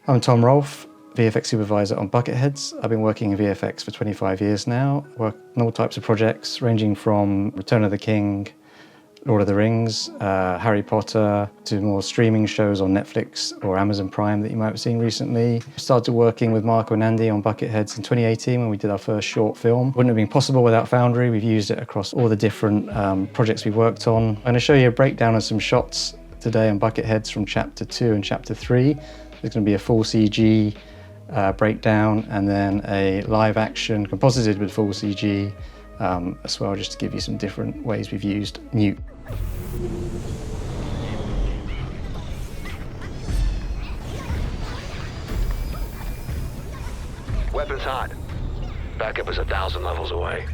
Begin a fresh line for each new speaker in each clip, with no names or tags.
I'm Tom Rolfe, VFX supervisor on Bucketheads. I've been working in VFX for 25 years now. Worked on all types of projects ranging from Return of the King, Lord of the Rings, Harry Potter, to more streaming shows on Netflix or Amazon Prime that you might have seen recently. Started working with Marco and Andy on Bucketheads in 2018 when we did our first short film. Wouldn't have been possible without Foundry. We've used it across all the different projects we've worked on. I'm going to show you a breakdown of some shots today on Bucketheads from Chapter 2 and Chapter 3. There's going to be a full CG breakdown and then a live action composited with full CG as well, just to give you some different ways we've used Nuke.
Weapons hot. Backup is 1,000 levels away.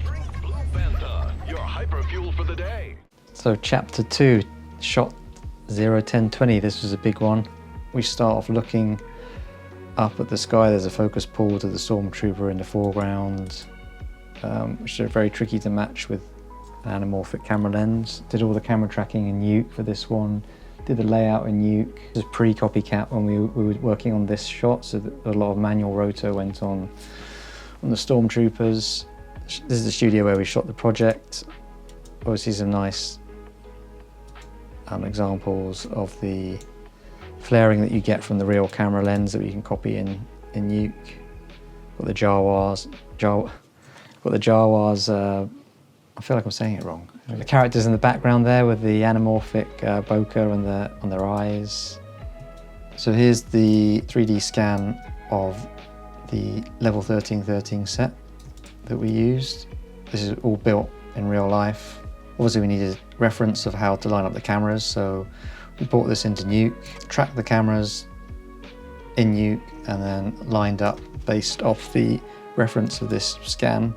Your hyperfuel for the day.
So Chapter 2, shot 0-10-20. This was a big one. We start off looking up at the sky. There's a focus pull to the stormtrooper in the foreground, which are very tricky to match with an anamorphic camera lens. Did all the camera tracking in Nuke for this one. Did the layout in Nuke. It was pre-copycat when we were working on this shot, so that a lot of manual rotor went on the stormtroopers. This is the studio where we shot the project. Obviously some nice examples of the flaring that you get from the real camera lens that you can copy in Nuke. Got the Jawas. I feel like I'm saying it wrong. The characters in the background there with the anamorphic bokeh on their eyes. So here's the 3D scan of the level 1313 set that we used. This is all built in real life. Obviously we needed reference of how to line up the cameras, so we brought this into Nuke, tracked the cameras in Nuke, and then lined up based off the reference of this scan.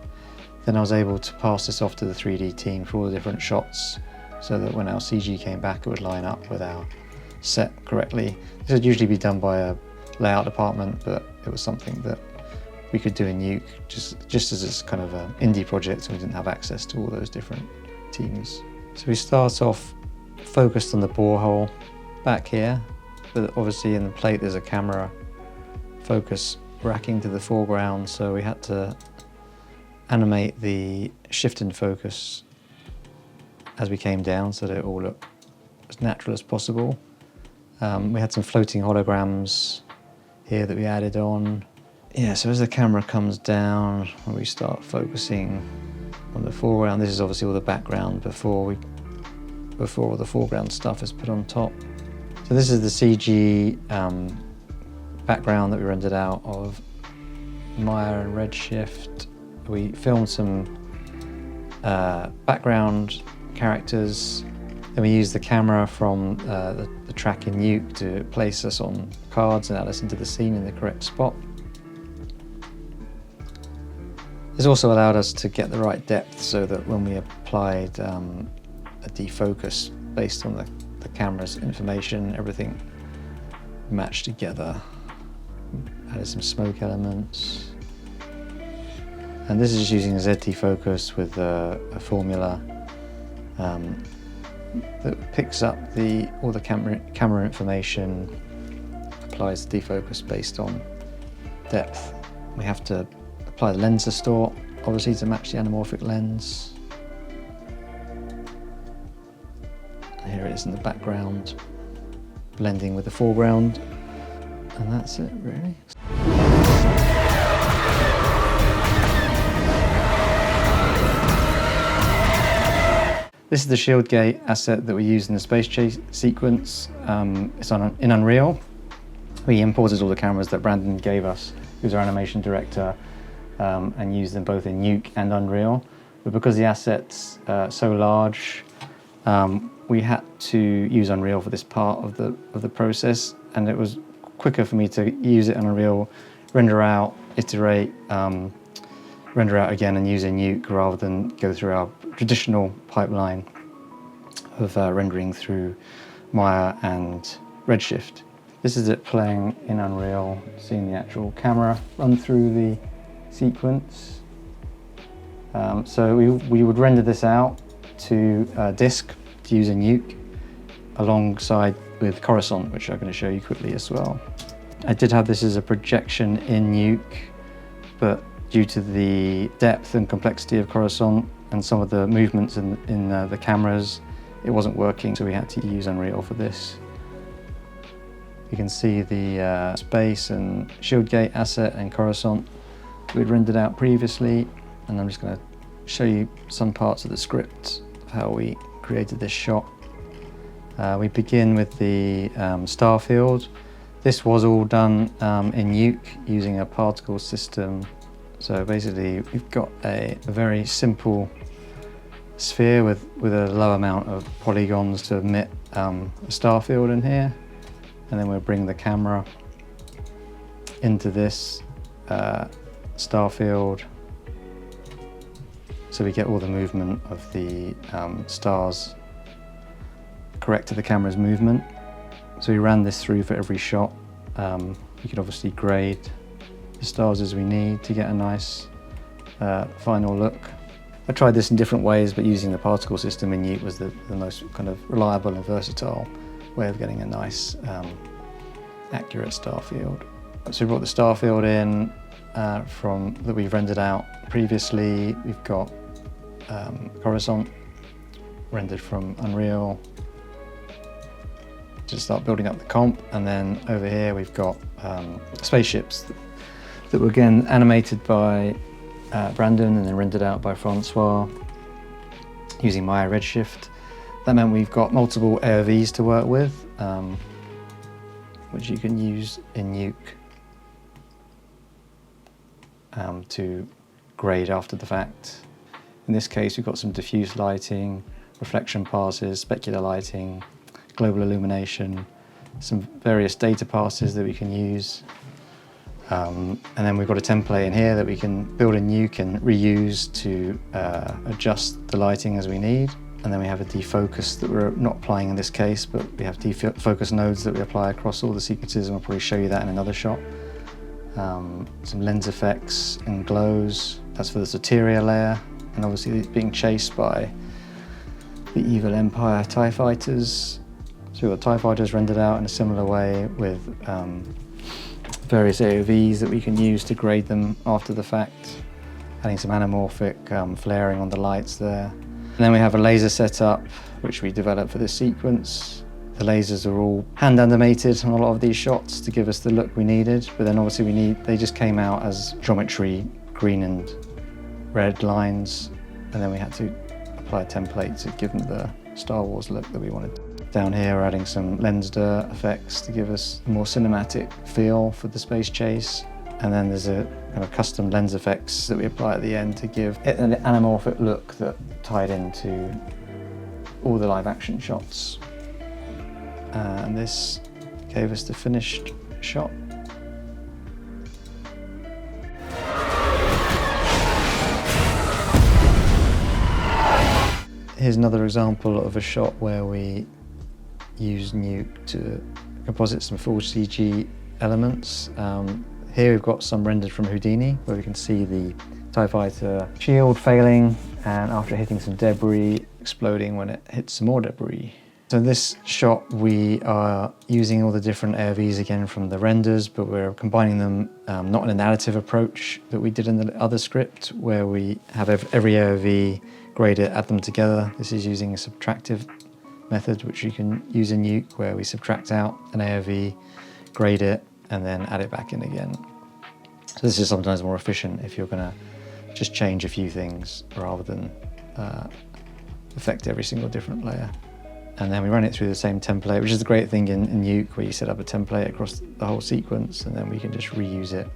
Then I was able to pass this off to the 3D team for all the different shots, so that when our CG came back, it would line up with our set correctly. This would usually be done by a layout department, but it was something that we could do in Nuke, just as it's kind of an indie project, and we didn't have access to all those different teams. So we start off focused on the borehole back here, but obviously in the plate there's a camera focus racking to the foreground, so we had to animate the shift in focus as we came down so that it all looked as natural as possible. We had some floating holograms here that we added on. Yeah, so as the camera comes down, we start focusing on the foreground. This is obviously all the background before all the foreground stuff is put on top. So this is the CG background that we rendered out of Maya and Redshift. We filmed some background characters, then we used the camera from the track in Nuke to place us on cards and add us into the scene in the correct spot. This also allowed us to get the right depth so that when we applied a defocus based on the camera's information, everything matched together. Added some smoke elements. And this is just using a ZT focus with a formula that picks up all the camera information, applies the defocus based on depth. We have to apply the lens distort, obviously, to match the anamorphic lens. And here it is in the background, blending with the foreground, and that's it, really. This is the shield gate asset that we used in the space chase sequence. It's in Unreal. We imported all the cameras that Brandon gave us, who's our animation director, and used them both in Nuke and Unreal. But because the asset's so large, we had to use Unreal for this part of the process, and it was quicker for me to use it in Unreal, render out, iterate, render out again and use in Nuke rather than go through our traditional pipeline of rendering through Maya and Redshift. This is it playing in Unreal, seeing the actual camera run through the sequence. So we would render this out to disk to use in Nuke alongside with Coruscant, which I'm going to show you quickly as well. I did have this as a projection in Nuke, but due to the depth and complexity of Coruscant and some of the movements in the cameras, it wasn't working, so we had to use Unreal for this. You can see the space and shield gate asset and Coruscant we'd rendered out previously, and I'm just going to show you some parts of the script of how we created this shot. We begin with the star field. This was all done in Nuke using a particle system. So basically we've got a very simple sphere with a low amount of polygons to emit a star field in here, and then we'll bring the camera into this star field so we get all the movement of the stars correct to the camera's movement. So we ran this through for every shot. We could obviously grade the stars as we need to get a nice final look. I tried this in different ways, but using the particle system in Nuke was the most kind of reliable and versatile way of getting a nice accurate star field. So we brought the star field in from that we've rendered out previously. We've got Coruscant rendered from Unreal to start building up the comp, and then over here we've got spaceships that were again animated by Brandon and then rendered out by Francois using Maya Redshift. That meant we've got multiple AOVs to work with, which you can use in Nuke to grade after the fact. In this case, we've got some diffuse lighting, reflection passes, specular lighting, global illumination, some various data passes that we can use. And then we've got a template in here that we can build in Nuke and reuse to adjust the lighting as we need. And then we have a defocus that we're not applying in this case, but we have defocus nodes that we apply across all the sequences, and we'll probably show you that in another shot. Some lens effects and glows. That's for the Soteria layer, and obviously it's being chased by the evil Empire TIE fighters. So we've got TIE fighters rendered out in a similar way with various AOVs that we can use to grade them after the fact, adding some anamorphic flaring on the lights there. And then we have a laser setup, which we developed for this sequence. The lasers are all hand animated on a lot of these shots to give us the look we needed, but then obviously they just came out as geometry, green and red lines, and then we had to apply a template to give them the Star Wars look that we wanted. Down here we're adding some lens blur effects to give us a more cinematic feel for the space chase. And then there's a kind of custom lens effects that we apply at the end to give it an anamorphic look that tied into all the live action shots. And this gave us the finished shot. Here's another example of a shot where we use Nuke to composite some full CG elements. Here we've got some rendered from Houdini, where we can see the TIE fighter shield failing, and after hitting some debris, exploding when it hits some more debris. So in this shot we are using all the different AOVs again from the renders, but we're combining them not in an additive approach that we did in the other script, where we have every AOV graded, add them together. This is using a subtractive method, which you can use in Nuke, where we subtract out an AOV, grade it, and then add it back in again. So this is sometimes more efficient if you're going to just change a few things rather than affect every single different layer. And then we run it through the same template, which is the great thing in Nuke, where you set up a template across the whole sequence, and then we can just reuse it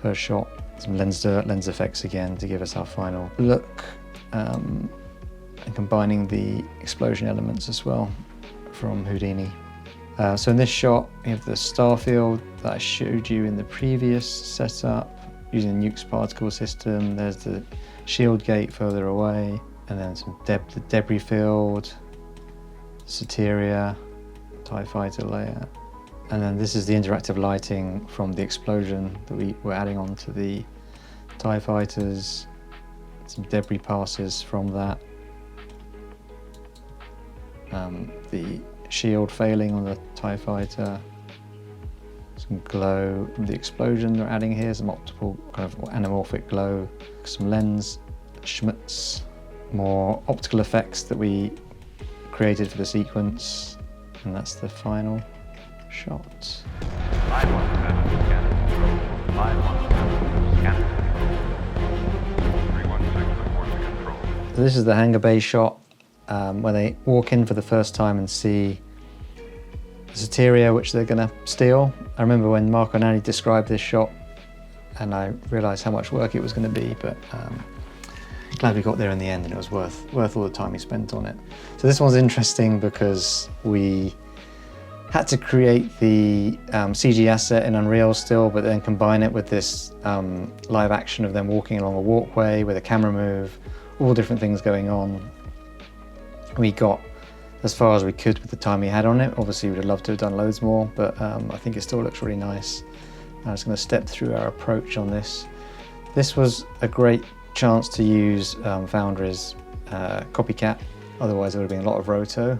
per shot. Some lens effects again to give us our final look, and combining the explosion elements as well from Houdini. So in this shot, we have the star field that I showed you in the previous setup, using Nuke's particle system. There's the shield gate further away, and then the debris field, Soteria, TIE fighter layer. And then this is the interactive lighting from the explosion that we were adding on to the TIE fighters. Some debris passes from that. The shield failing on the TIE fighter. Some some glow from the explosion they're adding here, some optical kind of anamorphic glow, some lens schmutz, more optical effects that we created for the sequence, and that's the final shot.
Line 17, scanning control. Line 17, scanning control. 316, report to control.
So this is the hangar bay shot, where they walk in for the first time and see the Soteria, which they're going to steal. I remember when Marco Nani described this shot, and I realised how much work it was going to be, but glad we got there in the end, and it was worth all the time we spent on it. So this one's interesting because we had to create the CG asset in Unreal still, but then combine it with this live action of them walking along a walkway with a camera move, all different things going on. We got as far as we could with the time we had on it. Obviously, we'd have loved to have done loads more, but I think it still looks really nice. I'm just going to step through our approach on this. This was a great chance to use Foundry's copycat, otherwise there would have been a lot of roto.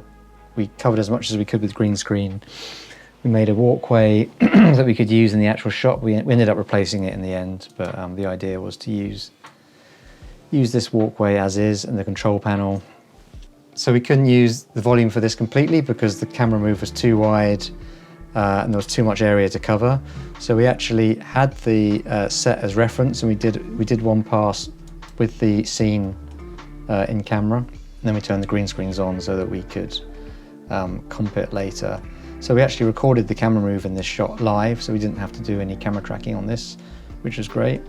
We covered as much as we could with green screen. We made a walkway that we could use in the actual shot. We ended up replacing it in the end, but the idea was to use this walkway as is and the control panel. So we couldn't use the volume for this completely because the camera move was too wide and there was too much area to cover. So we actually had the set as reference, and we did one pass with the scene in camera. And then we turned the green screens on so that we could comp it later. So we actually recorded the camera move in this shot live, so we didn't have to do any camera tracking on this, which was great.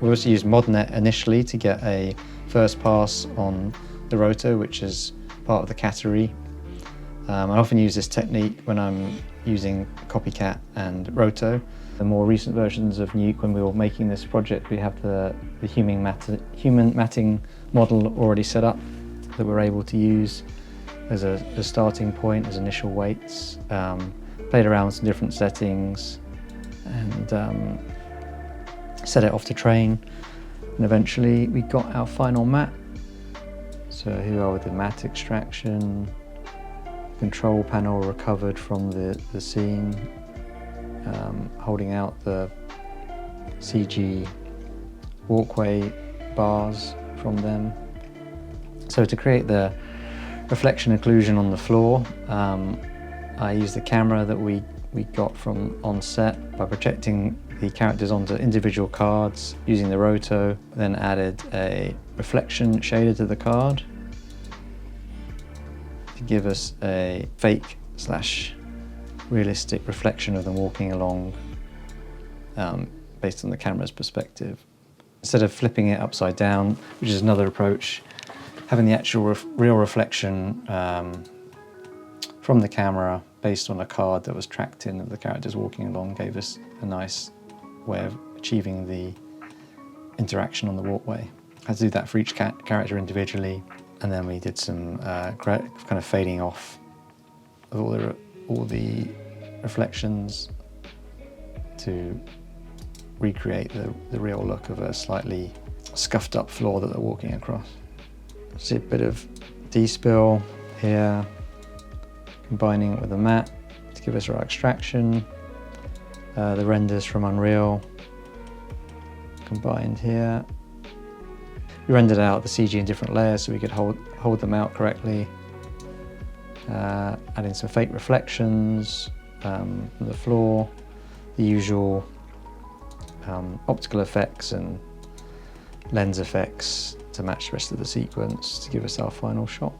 We also used ModNet initially to get a first pass on the roto, which is part of the category. I often use this technique when I'm using Copycat and Roto. The more recent versions of Nuke, when we were making this project, we have the human matting model already set up that we're able to use as a starting point, as initial weights. Played around with some different settings and set it off to train. And eventually we got our final matte. So here we are with the matte extraction, control panel recovered from the scene, holding out the CG walkway bars from them. So to create the reflection occlusion on the floor, I used the camera that we got from on set by projecting the characters onto individual cards using the roto, then added a reflection shader to the card to give us a fake / realistic reflection of them walking along based on the camera's perspective. Instead of flipping it upside down, which is another approach, having the actual real reflection from the camera based on a card that was tracked in of the characters walking along gave us a nice way of achieving the interaction on the walkway. I had to do that for each character individually, and then we did some kind of fading off of all the reflections to recreate the real look of a slightly scuffed up floor that they're walking across. See a bit of despill here, combining it with the matte to give us our extraction. The renders from Unreal combined here. We rendered out the CG in different layers so we could hold them out correctly. Adding some fake reflections from the floor, the usual optical effects and lens effects to match the rest of the sequence to give us our final shot.